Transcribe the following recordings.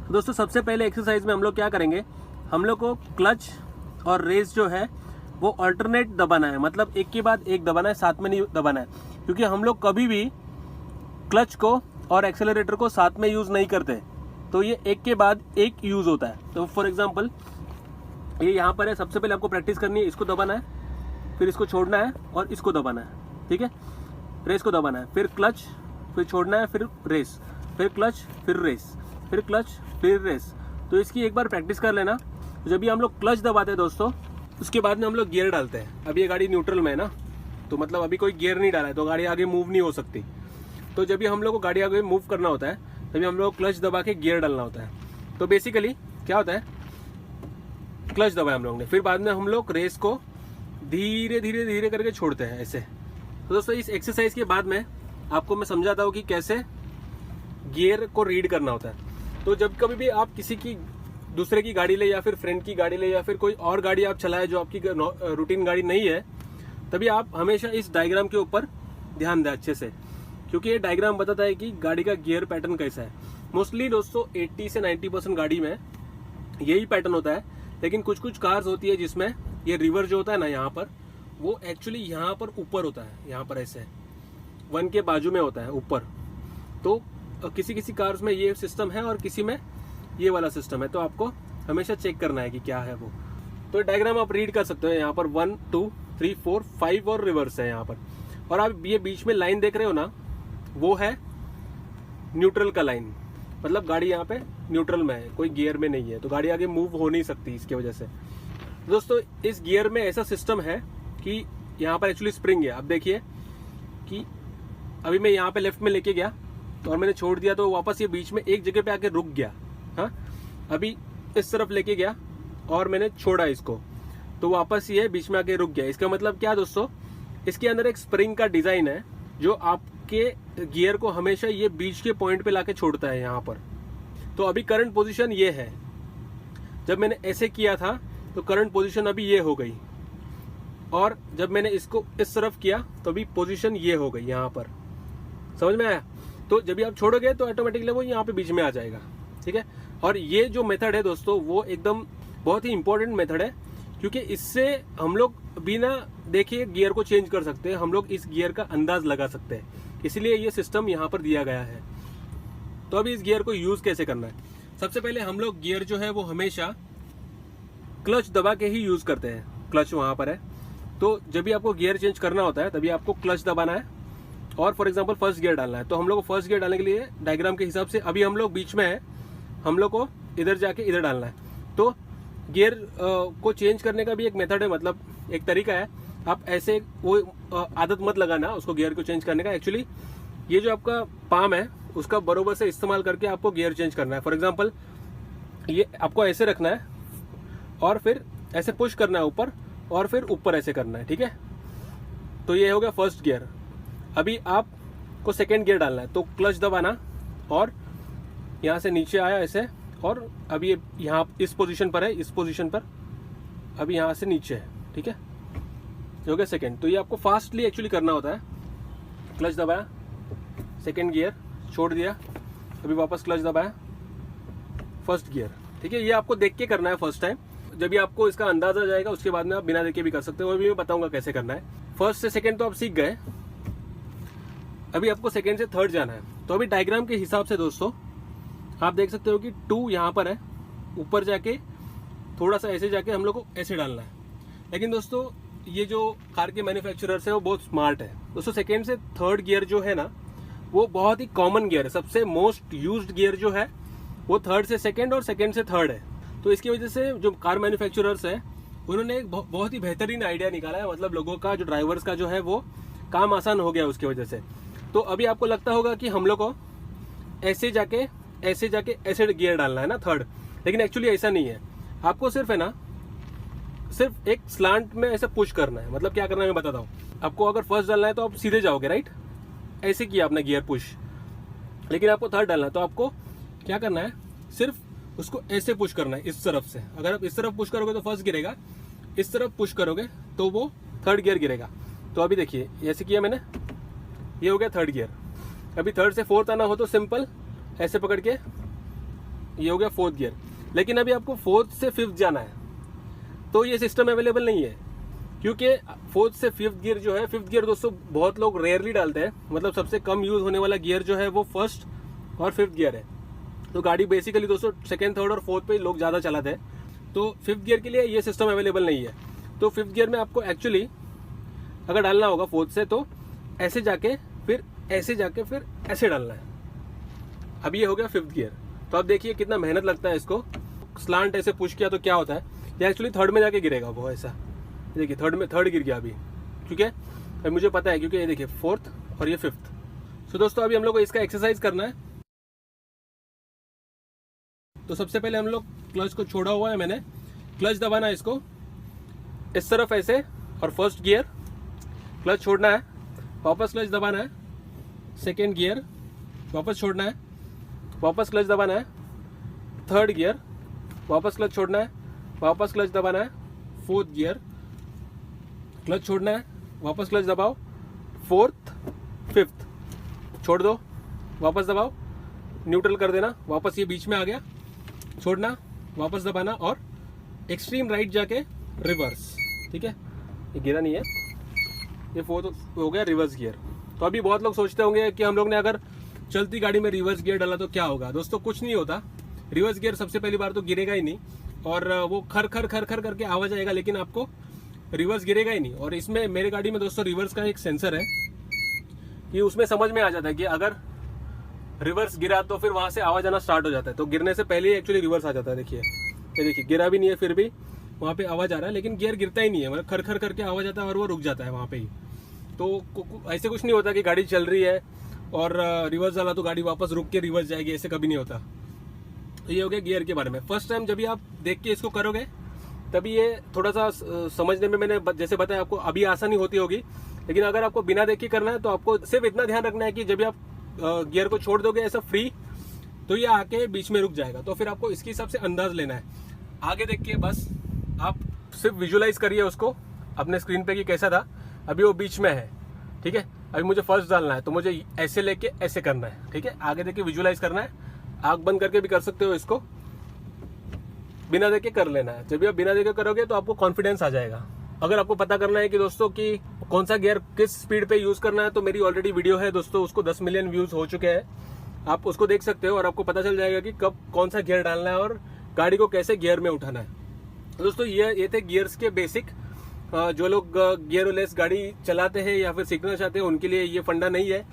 तो दोस्तों सबसे पहले एक्सरसाइज में हम लोग क्या करेंगे, हम लोग को क्लच और रेस जो है वो अल्टरनेट दबाना है, मतलब एक के बाद एक दबाना है, साथ में नहीं दबाना है, क्योंकि हम लोग कभी भी क्लच को और एक्सेलरेटर को साथ में यूज़ नहीं करते, तो ये एक के बाद एक यूज़ होता है। तो फॉर एग्जांपल ये यहाँ पर है, सबसे पहले आपको प्रैक्टिस करनी है, इसको दबाना है, फिर इसको छोड़ना है और इसको दबाना है, ठीक है। रेस को दबाना है, फिर क्लच, फिर छोड़ना है, फिर रेस, फिर क्लच, फिर रेस, फिर क्लच, फिर रेस। तो इसकी एक बार प्रैक्टिस कर लेना। जब भी हम लोग क्लच दबाते हैं दोस्तों, उसके बाद में हम लोग गियर डालते हैं। अभी ये गाड़ी न्यूट्रल में है ना, तो मतलब अभी कोई गियर नहीं डाला है, तो गाड़ी आगे मूव नहीं हो सकती। तो जब भी हम लोग को गाड़ी आगे मूव करना होता है, तभी हम लोग क्लच दबा के गियर डालना होता है। तो बेसिकली क्या होता है, क्लच दबाया हम लोग ने, फिर बाद में हम लोग रेस को धीरे धीरे धीरे करके छोड़ते हैं ऐसे। तो दोस्तों इस एक्सरसाइज के बाद में आपको मैं समझाता हूँ कि कैसे गियर को रीड करना होता है। तो जब कभी भी आप किसी की दूसरे की गाड़ी ले, या फिर फ्रेंड की गाड़ी ले, या फिर कोई और गाड़ी आप चलाए जो आपकी रूटीन गाड़ी नहीं है, तभी आप हमेशा इस डायग्राम के ऊपर ध्यान दें अच्छे से, क्योंकि ये डायग्राम बताता है कि गाड़ी का गियर पैटर्न कैसा है। मोस्टली दोस्तों 80 से 90% गाड़ी में यही पैटर्न होता है, लेकिन कुछ कुछ कार्स होती है जिसमें ये रिवर जो होता है ना यहाँ पर, वो एक्चुअली यहाँ पर ऊपर होता है, यहाँ पर ऐसे 1 के बाजू में होता है ऊपर। तो किसी किसी कार्स में ये सिस्टम है और किसी में ये वाला सिस्टम है, तो आपको हमेशा चेक करना है कि क्या है वो। तो डायग्राम आप रीड कर सकते हो, यहाँ पर 1 2 3 4 5 और रिवर्स है यहाँ पर। और आप ये बीच में लाइन देख रहे हो ना, वो है न्यूट्रल का लाइन, मतलब गाड़ी यहाँ पे न्यूट्रल में है, कोई गियर में नहीं है, तो गाड़ी आगे मूव हो नहीं सकती इसकी वजह से। दोस्तों इस गियर में ऐसा सिस्टम है कि यहाँ पर एक्चुअली स्प्रिंग है। अब देखिए कि अभी मैं यहाँ पे लेफ्ट में लेके गया और मैंने छोड़ दिया, तो वापस ये बीच में एक जगह पे आके रुक गया। हाँ, अभी इस तरफ लेके गया और मैंने छोड़ा इसको, तो वापस ये बीच में आके रुक गया। इसका मतलब क्या दोस्तों, इसके अंदर एक स्प्रिंग का डिजाइन है जो आपके गियर को हमेशा ये बीच के पॉइंट पे लाके छोड़ता है यहाँ पर। तो अभी करंट पोजीशन ये है, जब मैंने ऐसे किया था तो करंट पोजीशन अभी ये हो गई, और जब मैंने इसको इस तरफ किया तो अभी पोजीशन ये हो गई यहाँ पर। समझ में आया? तो जब भी आप छोड़ोगे तो ऑटोमेटिकली वो यहाँ पे बीच में आ जाएगा, ठीक है। और ये जो मेथड है दोस्तों, वो एकदम बहुत ही इंपॉर्टेंट मेथड है, क्योंकि इससे हम लोग बिना देखे गियर को चेंज कर सकते हैं, हम लोग इस गियर का अंदाज लगा सकते हैं, इसलिए ये सिस्टम यहाँ पर दिया गया है। तो अभी इस गियर को यूज कैसे करना है, सबसे पहले हम लोग गियर जो है वो हमेशा क्लच दबा के ही यूज करते हैं। क्लच वहां पर है, तो जब भी आपको गियर चेंज करना होता है तभी आपको क्लच दबाना है और फॉर एग्जांपल फर्स्ट गियर डालना है। तो हम लोग को फर्स्ट गियर डालने के लिए डायग्राम के हिसाब से अभी हम लोग बीच में है, हम लोग को इधर जाके इधर डालना है। तो गियर को चेंज करने का भी एक मेथड है, मतलब एक तरीका है। आप ऐसे वो आदत मत लगाना उसको गियर को चेंज करने का। एक्चुअली ये जो आपका पाम है उसका बरोबर से इस्तेमाल करके आपको गियर चेंज करना है। फॉर एग्जांपल ये आपको ऐसे रखना है और फिर ऐसे पुश करना है ऊपर, और फिर ऊपर ऐसे करना है, ठीक है। तो ये हो गया फर्स्ट गियर। अभी आपको सेकेंड गियर डालना है, तो क्लच दबाना और यहाँ से नीचे आया ऐसे, और अभी ये यहाँ इस पोजीशन पर है, इस पोजीशन पर अभी यहाँ से नीचे है, ठीक है। ये हो गया सेकेंड। तो ये आपको फास्टली एक्चुअली करना होता है। क्लच दबाया, सेकेंड गियर छोड़ दिया, अभी वापस क्लच दबाया, फर्स्ट गियर, ठीक है। ये आपको देख के करना है फर्स्ट टाइम। जब भी आपको इसका अंदाजा जाएगा उसके बाद में आप बिना देखे भी कर सकते हो, और भी मैं बताऊंगा कैसे करना है। फर्स्ट से सेकंड तो आप सीख गए, अभी आपको सेकंड से थर्ड जाना है। तो अभी डायग्राम के हिसाब से दोस्तों आप देख सकते हो कि 2 यहाँ पर है, ऊपर जाके थोड़ा सा ऐसे जाके हम लोग को ऐसे डालना है। लेकिन दोस्तों ये जो कार के मैन्युफैक्चरर्स है वो बहुत स्मार्ट है दोस्तों। सेकेंड से थर्ड गियर जो है ना, वो बहुत ही कॉमन गियर है, सबसे मोस्ट यूज्ड गियर जो है वो थर्ड से सेकेंड और सेकेंड से थर्ड है। तो इसकी वजह से जो कार मैन्युफैक्चरर्स है उन्होंने एक बहुत ही बेहतरीन आइडिया निकाला है, मतलब लोगों का जो ड्राइवर्स का जो है वो काम आसान हो गया उसकी वजह से। तो अभी आपको लगता होगा कि हम लोग को ऐसे जाके ऐसे गियर डालना है ना थर्ड, लेकिन एक्चुअली ऐसा नहीं है। आपको सिर्फ है ना, सिर्फ एक स्लांट में ऐसे पुश करना है। मतलब क्या करना है मैं बताता हूँ आपको। अगर फर्स्ट डालना है तो आप सीधे जाओगे, राइट, ऐसे किया आपने गियर पुश, लेकिन आपको थर्ड डालना है तो आपको क्या करना है, सिर्फ उसको ऐसे पुश करना है इस तरफ से। अगर आप इस तरफ पुश करोगे तो फर्स्ट गिरेगा, इस तरफ पुश करोगे तो वो थर्ड गियर गिरेगा। तो अभी देखिए ऐसे किया मैंने, ये हो गया थर्ड गियर। अभी थर्ड से फोर्थ आना हो तो सिंपल ऐसे पकड़ के ये हो गया 4th गियर। लेकिन अभी आपको 4th से 5th जाना है तो ये सिस्टम अवेलेबल नहीं है, क्योंकि 4th से 5th गियर जो है, 5th गियर दोस्तों बहुत लोग रेयरली डालते हैं, मतलब सबसे कम यूज होने वाला गियर जो है वो 1st और 5th गियर है। तो गाड़ी बेसिकली दोस्तों 2nd, 3rd और 4th पे लोग ज़्यादा चलाते हैं। तो 5th गियर के लिए ये सिस्टम अवेलेबल नहीं है। तो 5th गियर में आपको एक्चुअली अगर डालना होगा 4th से तो ऐसे जाके फिर ऐसे जाके फिर ऐसे डालना है। अभी ये हो गया 5th गियर। तो अब देखिए कितना मेहनत लगता है इसको। स्लांट ऐसे पुश किया तो क्या होता है, ये एक्चुअली 3rd में जाके गिरेगा वो ऐसा। देखिए 3rd गिर गया अभी, ठीक है, अभी मुझे पता है क्योंकि ये देखिए 4th और ये 5th। तो दोस्तों अभी हम लोग को इसका एक्सरसाइज करना है। तो सबसे पहले हम लोग क्लच को छोड़ा हुआ है मैंने, क्लच दबाना है इसको इस तरफ ऐसे, और 1st गियर क्लच छोड़ना है, वापस क्लच दबाना है, 2nd गियर वापस छोड़ना है, वापस क्लच दबाना है, 3rd गियर वापस क्लच छोड़ना है, वापस क्लच दबाना है, 4th गियर क्लच छोड़ना है, वापस क्लच दबाओ, 4th 5th छोड़ दो, वापस दबाओ, न्यूट्रल कर देना, वापस ये बीच में आ गया, छोड़ना, वापस दबाना और एक्सट्रीम राइट जाके रिवर्स। ठीक है, ये गिरा नहीं है, ये 4th हो गया रिवर्स गियर। तो अभी बहुत लोग सोचते होंगे कि हम लोग ने अगर चलती गाड़ी में रिवर्स गियर डाला तो क्या होगा। दोस्तों कुछ नहीं होता, रिवर्स गियर सबसे पहली बार तो गिरेगा ही नहीं, और वो खर खर खर खर करके आवाज आएगा, लेकिन आपको रिवर्स गिरेगा ही नहीं। और इसमें मेरे गाड़ी में दोस्तों रिवर्स का एक सेंसर है कि उसमें समझ में आ जाता है कि अगर रिवर्स गिरा तो फिर वहां से आवाज आना स्टार्ट हो जाता है। तो गिरने से पहले ही एक्चुअली रिवर्स आ जाता है। देखिए ये देखिए गिरा भी नहीं है, फिर भी वहां पे आवाज आ रहा है, लेकिन गियर गिरता ही नहीं है, मतलब खर खर करके आवाज आता है और वो रुक जाता है वहां पे ही। तो ऐसे कुछ नहीं होता कि गाड़ी चल रही है और रिवर्स डाला तो गाड़ी वापस रुक के रिवर्स जाएगी, ऐसे कभी नहीं होता। तो ये हो गया गियर के बारे में। फर्स्ट टाइम जब भी आप देख के इसको करोगे तभी ये थोड़ा सा समझने में, मैंने जैसे बताया आपको, अभी आसानी होती होगी, लेकिन अगर आपको बिना देख के करना है तो आपको सिर्फ इतना ध्यान रखना है कि जब भी आप गियर को छोड़ दोगे ऐसा फ्री, तो ये आके बीच में रुक जाएगा। तो फिर आपको इसके हिसाब से अंदाज लेना है। आगे देख के बस आप सिर्फ विजुलाइज करिए उसको अपने स्क्रीन पे कि कैसा था। अभी वो बीच में है, ठीक है, अभी मुझे फर्स्ट डालना है तो मुझे ऐसे लेके ऐसे करना है, ठीक है। आगे देख के विजुलाइज करना है, आंख बंद करके भी कर सकते हो, इसको बिना देख के कर लेना है। जब भी आप बिना देख के करोगे तो आपको कॉन्फिडेंस आ जाएगा। अगर आपको पता करना है कि दोस्तों कि कौन सा गियर किस स्पीड पे यूज करना है, तो मेरी ऑलरेडी वीडियो है दोस्तों, उसको 10 मिलियन व्यूज हो चुके हैं। आप उसको देख सकते हो और आपको पता चल जाएगा कि कब कौन सा गियर डालना है और गाड़ी को कैसे गियर में उठाना है। दोस्तों ये थे गियर्स के बेसिक। जो लोग गियरलेस गाड़ी चलाते हैं या फिर सीखना चाहते हैं उनके लिए ये फंडा नहीं है,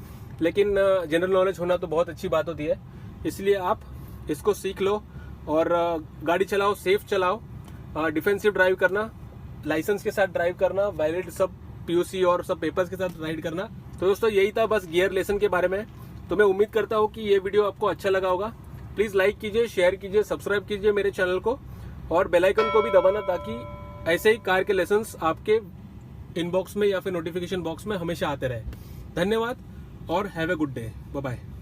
लेकिन जनरल नॉलेज होना तो बहुत अच्छी बात होती है। इसलिए आप इसको सीख लो और गाड़ी चलाओ, सेफ चलाओ, डिफेंसिव ड्राइव करना, लाइसेंस के साथ ड्राइव करना, वैलिड सब पीयूसी और सब पेपर्स के साथ राइड करना। तो दोस्तों यही था बस गियर लेसन के बारे में। तो मैं उम्मीद करता हूँ कि ये वीडियो आपको अच्छा लगा होगा। प्लीज लाइक कीजिए, शेयर कीजिए, सब्सक्राइब कीजिए मेरे चैनल को और बेल आइकन को भी दबाना, ताकि ऐसे ही कार के लेसन्स आपके इनबॉक्स में या फिर नोटिफिकेशन बॉक्स में हमेशा आते रहे। धन्यवाद और have a good day. Bye bye.